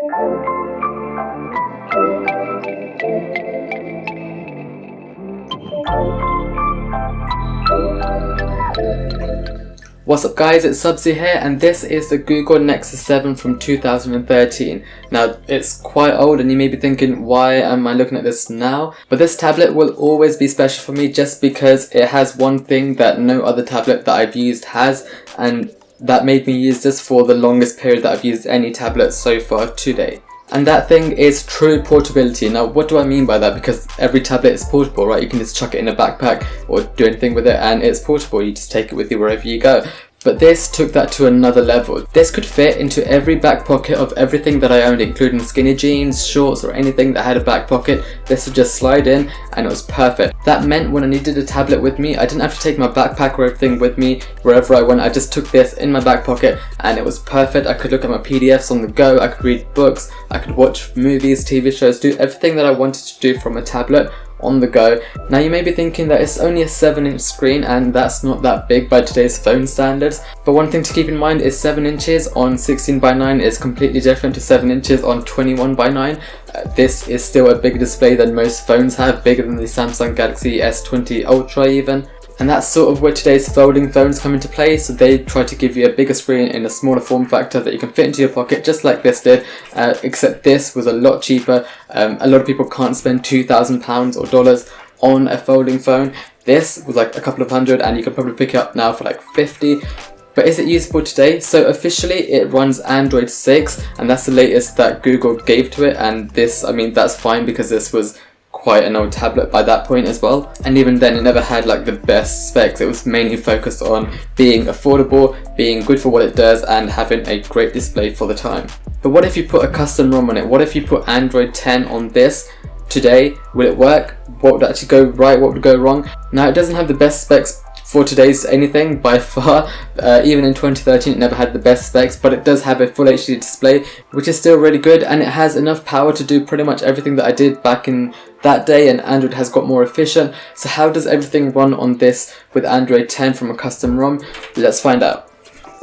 What's up guys, it's Subsy here, and this is the Google Nexus 7 from 2013. Now, it's quite old and you may be thinking, why am I looking at this now? But this tablet will always be special for me just because it has one thing that no other tablet that I've used has, and that made me use this for the longest period that I've used any tablet so far to date. And that thing is true portability. Now, what do I mean by that? Because every tablet is portable, right? You can just chuck it in a backpack or do anything with it and it's portable. You just take it with you wherever you go. But this took that to another level. This could fit into every back pocket of everything that I owned, including skinny jeans, shorts, or anything that had a back pocket. This would just slide in and it was perfect. That meant when I needed a tablet with me, I didn't have to take my backpack or everything with me wherever I went. I just took this in my back pocket and it was perfect. I could look at my PDFs on the go, I could read books, I could watch movies, TV shows, do everything that I wanted to do from a tablet on the go. Now you may be thinking that it's only a 7-inch screen and that's not that big by today's phone standards, but one thing to keep in mind is 7 inches on 16:9 is completely different to 7 inches on 21:9. This is still a bigger display than most phones have, bigger than the Samsung Galaxy S20 Ultra even. And that's sort of where today's folding phones come into play, so they try to give you a bigger screen in a smaller form factor that you can fit into your pocket just like this did, except this was a lot cheaper. A lot of people can't spend £2,000 or dollars on a folding phone. This was like a couple of hundred and you can probably pick it up now for like 50. But is it usable today? So officially it runs Android 6 and that's the latest that Google gave to it, and this, I mean, that's fine because this was quite an old tablet by that point as well, and even then it never had like the best specs. It was mainly focused on being affordable, being good for what it does, and having a great display for the time. But what if you put a custom ROM on it? What if you put Android 10 on this today? Will it work? What would actually go right? What would go wrong? Now, it doesn't have the best specs for today's anything by far. Even in 2013 it never had the best specs, but it does have a full HD display, which is still really good, and it has enough power to do pretty much everything that I did back in that day, and Android has got more efficient. So how does everything run on this with Android 10 from a custom ROM? Let's find out.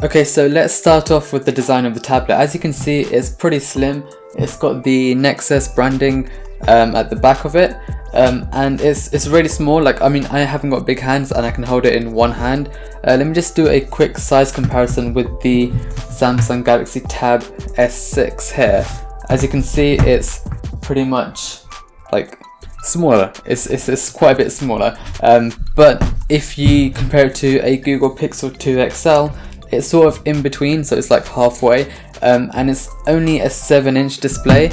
Okay, so let's start off with the design of the tablet. As you can see, it's pretty slim. It's got the Nexus branding at the back of it, and it's really small. Like, I mean, I haven't got big hands and I can hold it in one hand. Let me just do a quick size comparison with the Samsung Galaxy Tab S6 here. As you can see, it's pretty much like smaller. It's quite a bit smaller, but if you compare it to a Google Pixel 2 XL, it's sort of in between, so it's like halfway, and it's only a 7-inch display.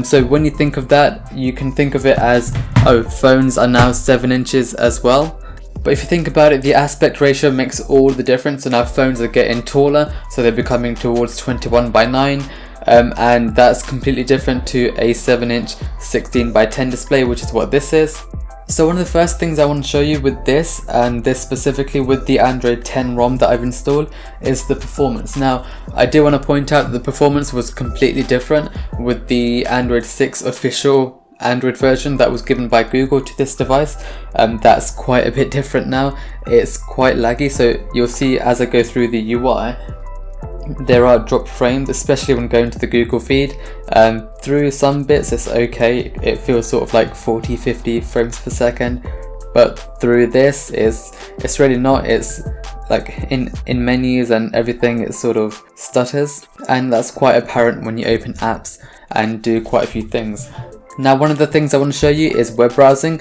So when you think of that, you can think of it as, oh, phones are now 7 inches as well. But if you think about it, the aspect ratio makes all the difference, and now phones are getting taller, so they're becoming towards 21:9. And that's completely different to a 7-inch 16:10 display, which is what this is. So one of the first things I want to show you with this, and this specifically with the Android 10 ROM that I've installed, is the performance. Now, I do want to point out that the performance was completely different with the Android 6 official Android version that was given by Google to this device. That's quite a bit different now. It's quite laggy, so you'll see as I go through the UI, there are dropped frames, especially when going to the Google feed. Through some bits it's okay, it feels sort of like 40-50 frames per second, but through this it's really not. It's like in menus and everything, it sort of stutters, and that's quite apparent when you open apps and do quite a few things. Now, one of the things I want to show you is web browsing,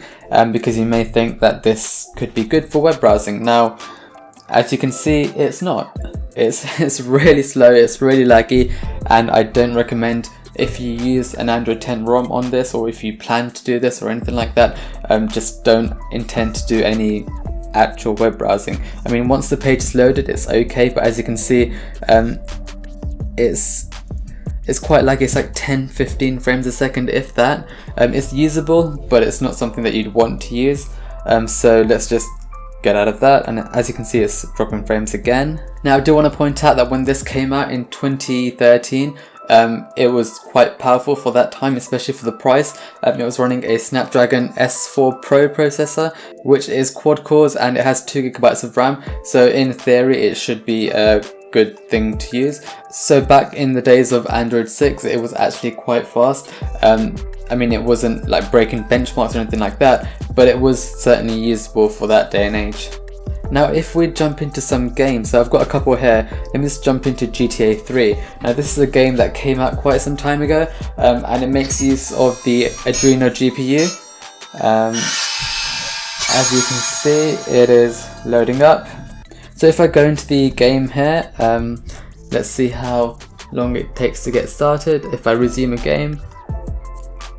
because you may think that this could be good for web browsing. Now, as you can see, it's not. It's really slow, it's really laggy, and I don't recommend, if you use an Android 10 ROM on this, or if you plan to do this or anything like that, just don't intend to do any actual web browsing. I mean, once the page is loaded, it's okay, but as you can see, it's quite laggy. It's like 10-15 frames a second, if that. It's usable, but it's not something that you'd want to use. So let's just get out of that, and as you can see, it's dropping frames again. Now, I do want to point out that when this came out in 2013, it was quite powerful for that time, especially for the price. It was running a Snapdragon S4 Pro processor, which is quad cores, and it has 2 GB of RAM, so in theory it should be good thing to use. So back in the days of Android 6, it was actually quite fast. I mean, it wasn't like breaking benchmarks or anything like that, but it was certainly usable for that day and age. Now if we jump into some games, so I've got a couple here. Let me just jump into GTA 3. Now this is a game that came out quite some time ago, and it makes use of the Adreno GPU. As you can see, it is loading up. So if I go into the game here, let's see how long it takes to get started. If I resume a game,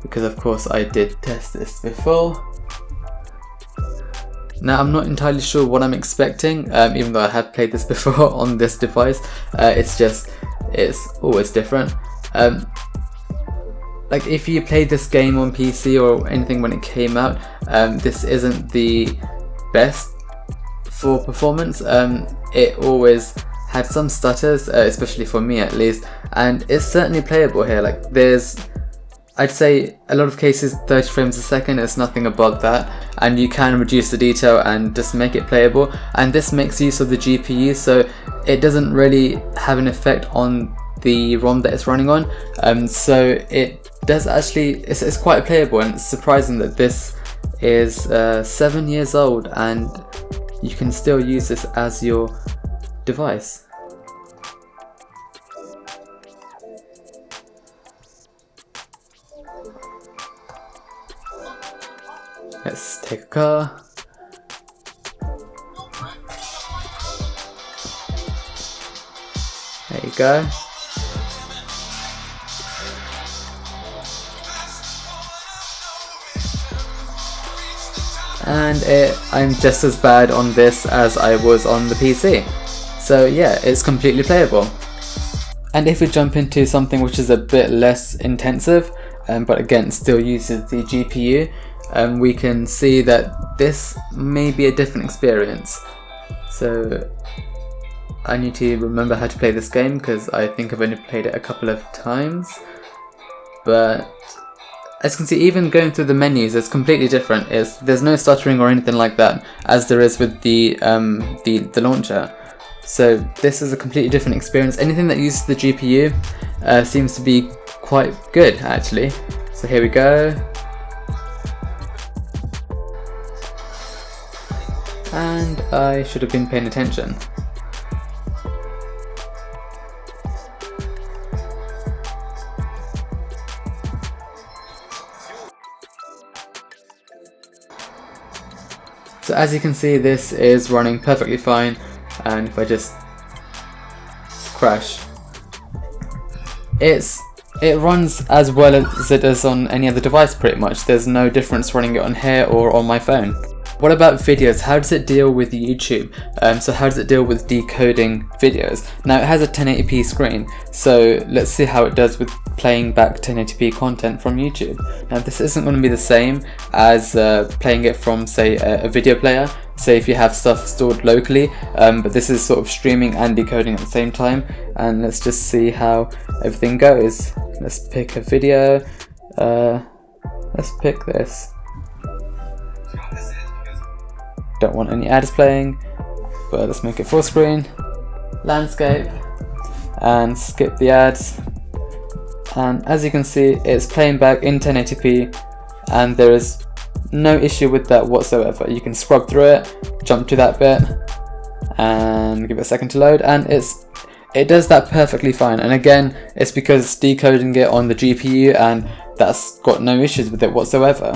because of course I did test this before. Now I'm not entirely sure what I'm expecting, even though I have played this before on this device. It's always different. Like if you played this game on PC or anything when it came out, this isn't the best for performance. It always had some stutters, especially for me at least, and it's certainly playable here. Like there's, I'd say a lot of cases 30 frames a second is nothing above that, and you can reduce the detail and just make it playable. And this makes use of the GPU, so it doesn't really have an effect on the ROM that it's running on. So it does actually, it's quite playable, and it's surprising that this is 7 years old and you can still use this as your device. Let's take a car. There you go. And I'm just as bad on this as I was on the PC. So yeah, it's completely playable. And if we jump into something which is a bit less intensive, but again still uses the GPU, we can see that this may be a different experience. So I need to remember how to play this game because I think I've only played it a couple of times. But as you can see, even going through the menus is completely different. There's no stuttering or anything like that, as there is with the launcher. So this is a completely different experience. Anything that uses the GPU seems to be quite good actually. So here we go. And I should have been paying attention. So as you can see, this is running perfectly fine, and if I just crash, it runs as well as it does on any other device pretty much. There's no difference running it on here or on my phone. What about videos? How does it deal with YouTube? So how does it deal with decoding videos? Now it has a 1080p screen, so let's see how it does with playing back 1080p content from YouTube. Now this isn't going to be the same as playing it from, say, a video player. Say if you have stuff stored locally, but this is sort of streaming and decoding at the same time. And let's just see how everything goes. Let's pick a video. Let's pick this. Don't want any ads playing, but let's make it full screen, landscape, and skip the ads. And as you can see, it's playing back in 1080p, and there is no issue with that whatsoever. You can scrub through it, jump to that bit, and give it a second to load, and it does that perfectly fine. And again, it's because it's decoding it on the GPU, and that's got no issues with it whatsoever.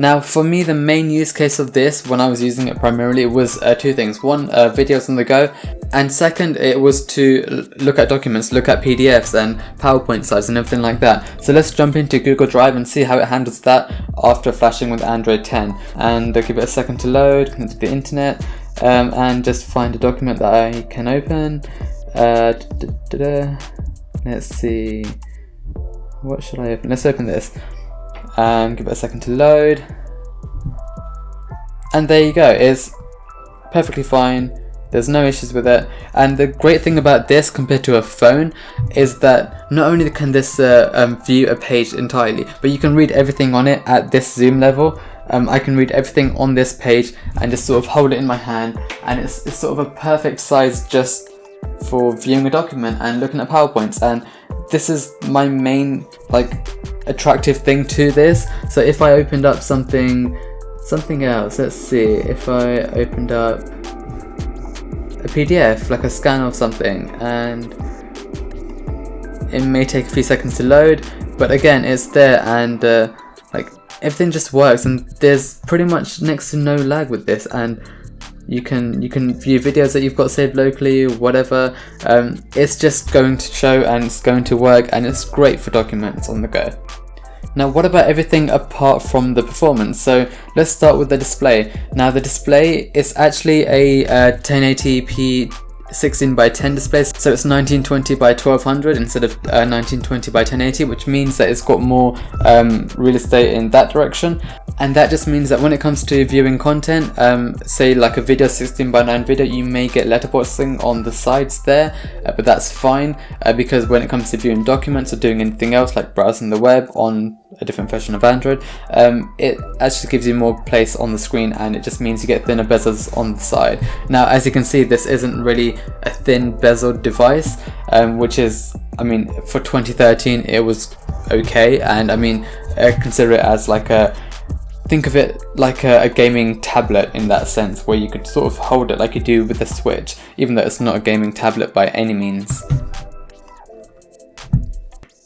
Now for me, the main use case of this when I was using it primarily was two things. One, videos on the go, and second, it was to look at documents, look at PDFs and PowerPoint slides and everything like that. So let's jump into Google Drive and see how it handles that after flashing with Android 10. And I'll give it a second to load, connect to the internet, and just find a document that I can open. Let's see, what should I open? Let's open this. Give it a second to load, and there you go. It's perfectly fine, there's no issues with it. And the great thing about this compared to a phone is that not only can this view a page entirely, but you can read everything on it at this zoom level. I can read everything on this page and just sort of hold it in my hand, and it's sort of a perfect size just for viewing a document and looking at PowerPoints, and this is my main attractive thing to this. So if I opened up something else, let's see, if I opened up a PDF, like a scan of something, and it may take a few seconds to load, but again, it's there, and everything just works, and there's pretty much next to no lag with this, and you can view videos that you've got saved locally, whatever. It's just going to show, and it's going to work, and it's great for documents on the go. Now, what about everything apart from the performance? So let's start with the display. Now, the display is actually a 1080p 16:10 display, so it's 1920 by 1200 instead of 1920 by 1080, which means that it's got more real estate in that direction, and that just means that when it comes to viewing content, say like a video 16:9 video, you may get letterboxing on the sides there, but that's fine because when it comes to viewing documents or doing anything else like browsing the web on a different version of Android, it actually gives you more place on the screen, and it just means you get thinner bezels on the side. Now, as you can see, this isn't really a thin bezeled device, which is, I mean, for 2013 it was okay, and I mean, consider it as think of it like a gaming tablet in that sense, where you could sort of hold it like you do with the Switch, even though it's not a gaming tablet by any means.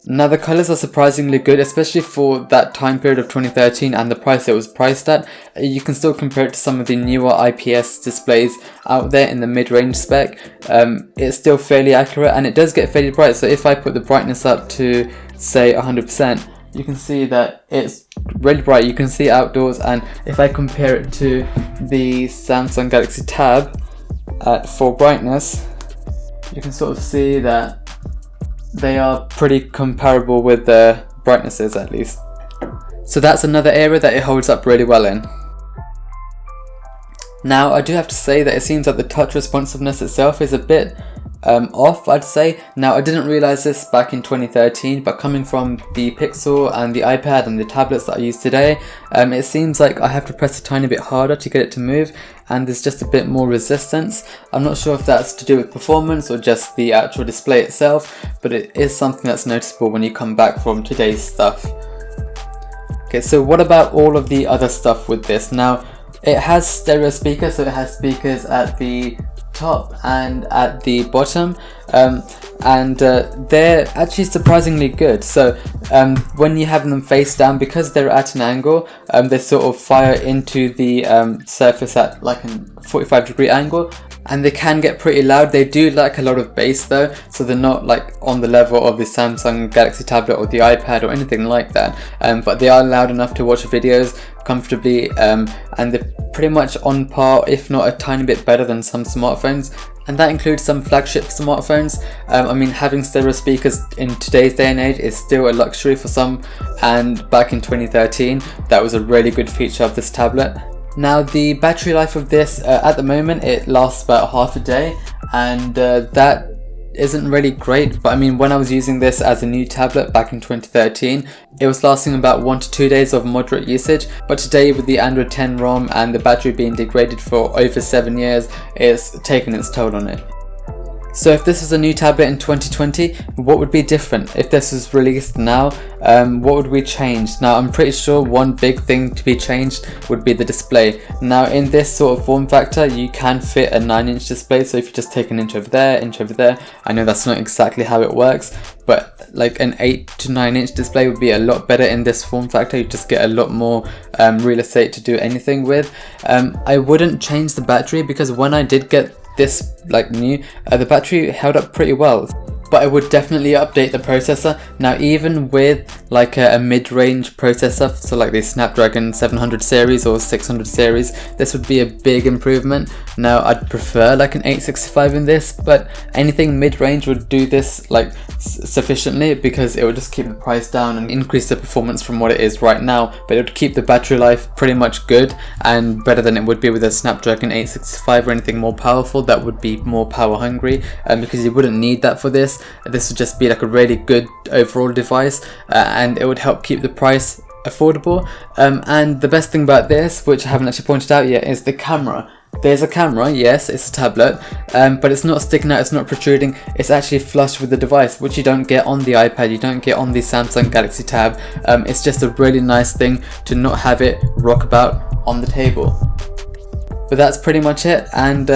Now, the colours are surprisingly good, especially for that time period of 2013 and the price it was priced at. You can still compare it to some of the newer IPS displays out there in the mid-range spec. It's still fairly accurate, and it does get fairly bright, so if I put the brightness up to say 100%, you can see that it's really bright. You can see outdoors, and if I compare it to the Samsung Galaxy Tab at full brightness, you can sort of see that they are pretty comparable with the brightnesses, at least. So that's another area that it holds up really well in. Now, I do have to say that it seems that the touch responsiveness itself is a bit off, I'd say. Now, I didn't realize this back in 2013, but coming from the Pixel and the iPad and the tablets that I use today, it seems like I have to press a tiny bit harder to get it to move, and there's just a bit more resistance. I'm not sure if that's to do with performance or just the actual display itself, but it is something that's noticeable when you come back from today's stuff. Okay, so what about all of the other stuff with this? Now, it has stereo speakers, so it has speakers at the top and at the bottom, and they're actually surprisingly good. So when you have them face down, because they're at an angle, they sort of fire into the surface at like a 45-degree angle, and they can get pretty loud. They do lack a lot of bass though, so they're not like on the level of the Samsung Galaxy tablet or the iPad or anything like that, but they are loud enough to watch videos comfortably, and they're pretty much on par, if not a tiny bit better than some smartphones, and that includes some flagship smartphones. I mean, having stereo speakers in today's day and age is still a luxury for some, and back in 2013 that was a really good feature of this tablet. Now, the battery life of this, at the moment, it lasts about half a day, and that isn't really great, but I mean, when I was using this as a new tablet back in 2013, it was lasting about 1 to 2 days of moderate usage, but today with the Android 10 ROM and the battery being degraded for over 7 years, it's taken its toll on it. So if this was a new tablet in 2020, what would be different? If this was released now, what would we change? Now, I'm pretty sure one big thing to be changed would be the display. Now, in this sort of form factor, you can fit a 9-inch display, so if you just take an inch over there, I know that's not exactly how it works, but like an 8 to 9-inch display would be a lot better in this form factor. You just get a lot more real estate to do anything with. I wouldn't change the battery, because when I did get this like new, the battery held up pretty well, but I would definitely update the processor. Now, even with like a mid-range processor, so like the Snapdragon 700 series or 600 series, this would be a big improvement. Now, I'd prefer like an 865 in this, but anything mid-range would do this like sufficiently, because it would just keep the price down and increase the performance from what it is right now, but it would keep the battery life pretty much good and better than it would be with a Snapdragon 865 or anything more powerful that would be more power hungry, because you wouldn't need that for this. This would just be like a really good overall device, and it would help keep the price affordable. And the best thing about this, which I haven't actually pointed out yet, is the camera. There's a camera, yes, it's a tablet, but it's not sticking out, it's not protruding, it's actually flush with the device, which you don't get on the iPad, you don't get on the Samsung Galaxy Tab. It's just a really nice thing to not have it rock about on the table. But that's pretty much it, and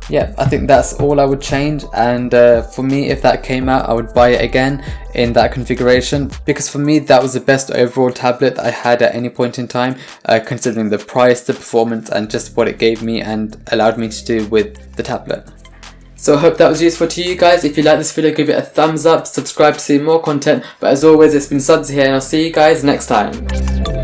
yeah, I think that's all I would change, and for me, if that came out, I would buy it again in that configuration, because for me that was the best overall tablet that I had at any point in time, considering the price, the performance, and just what it gave me and allowed me to do with the tablet. So I hope that was useful to you guys. If you like this video, give it a thumbs up, subscribe to see more content, but as always, it's been Subsy here, and I'll see you guys next time.